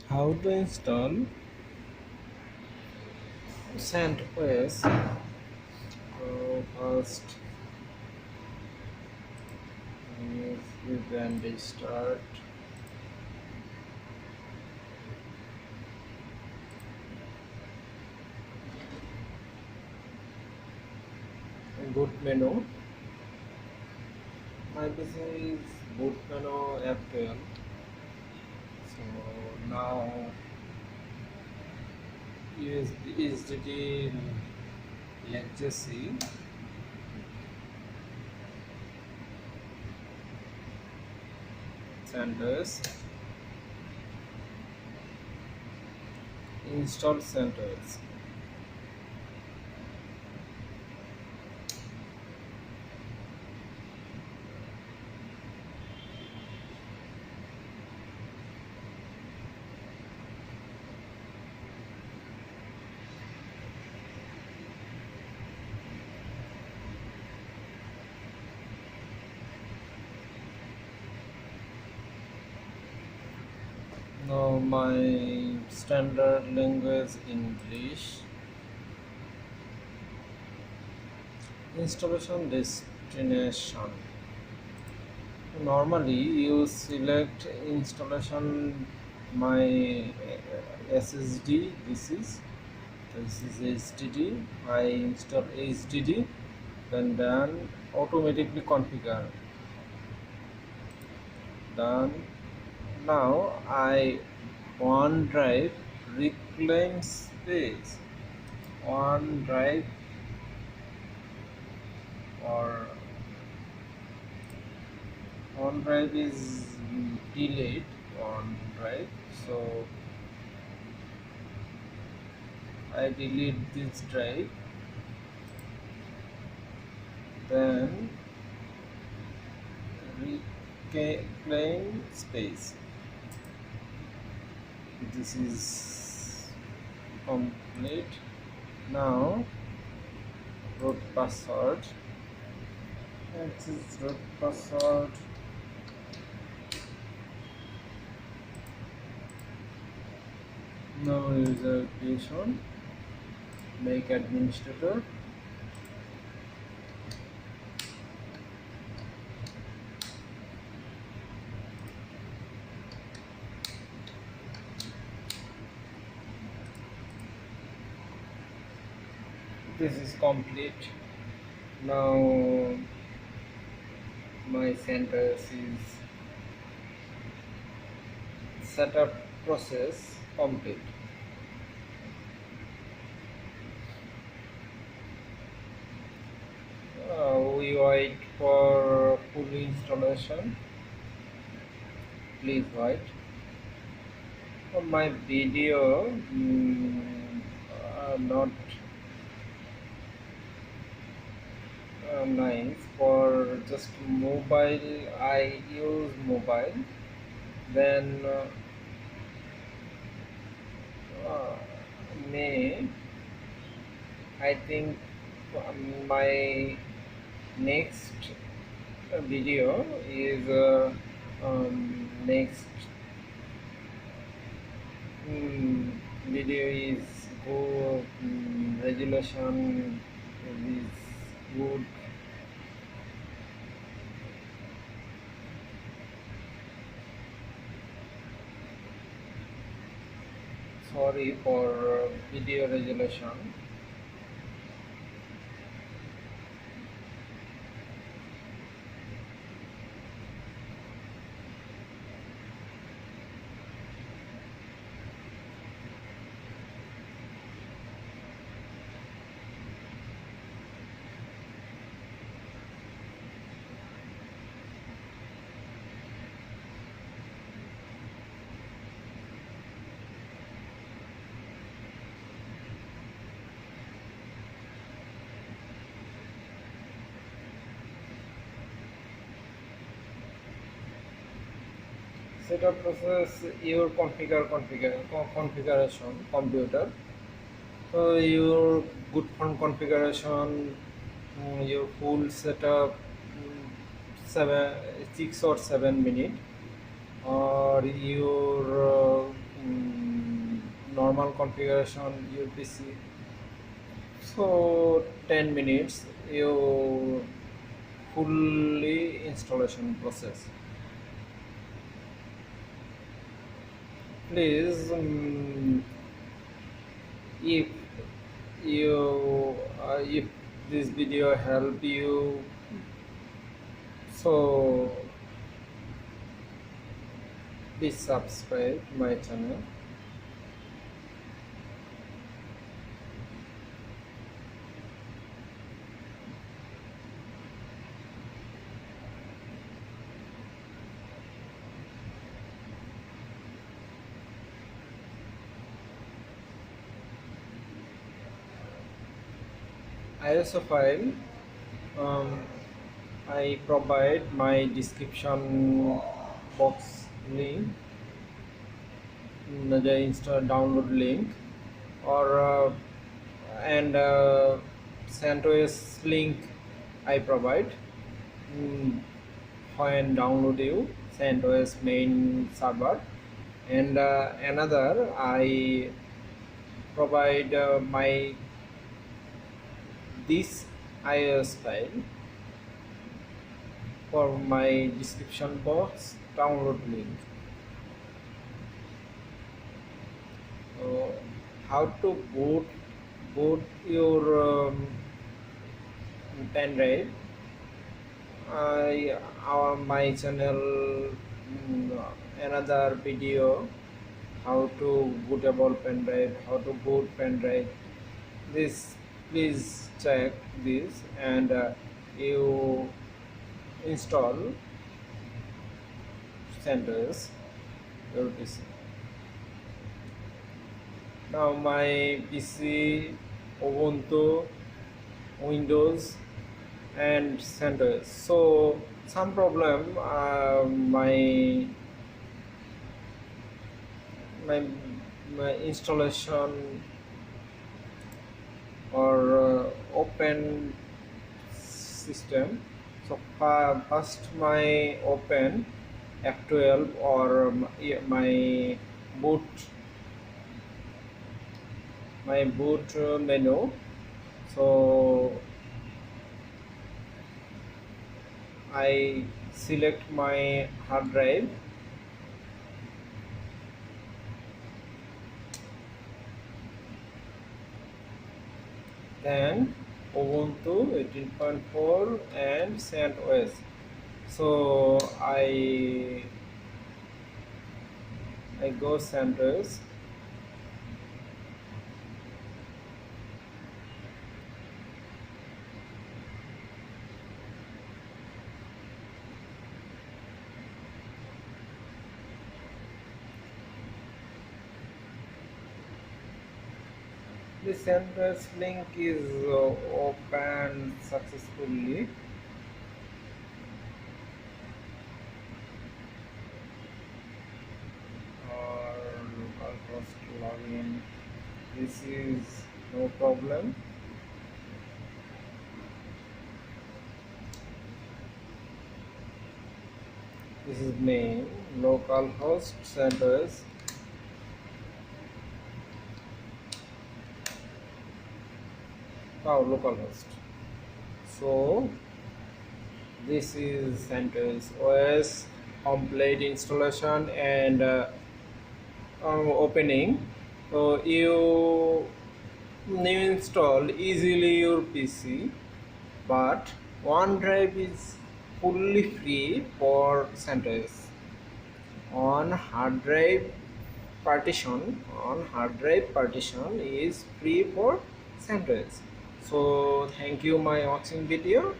How to install CentOS? First, you can restart. Boot menu. My PC is boot menu F12. So now USB SSD legacy CentOS. Install CentOS. Now my standard language English. Installation destination. Normally you select installation my SSD. This is HDD. I install HDD, then automatically configure. Done. Now I OneDrive reclaim space. OneDrive or OneDrive is delayed OneDrive, so I delete this drive, then reclaim space. This is complete. Now root password. This is root password. Now user creation. Make administrator. This is complete. Now my CentOS is setup process complete. We wait for full installation. Please wait. For my video, not nice. For just mobile, I use mobile. Then uh, May, I think my next video is next video is go resolution is good. Sorry for video resolution. Setup process your configuration computer. So your good phone configuration, your full setup, 6 or 7 minutes, or your normal configuration your PC. So 10 minutes you fully installation process. Please, if if this video help you, so please subscribe my channel. ISO file, um, I provide my description box link, the download link, or and CentOS link I provide when download you CentOS main server, and another I provide my this iOS file for my description box download link. So how to boot your pen drive? I my channel, another video how to bootable pen drive, how to boot pen drive. This please check this, and you install CentOS your PC. Now my PC Ubuntu, Windows, and CentOS. So some problem, my my installation or open system. So first my open F12 or my boot menu. So I select my hard drive, then Ubuntu 18.4 and CentOS. So I go CentOS. The CentOS link is opened successfully. Or localhost login. This is no problem. This is name localhost CentOS. Now localhost. So this is CentOS OS complete installation and opening. So you new install easily your PC, but OneDrive is fully free for CentOS. On hard drive partition is free for CentOS. So thank you my watching video.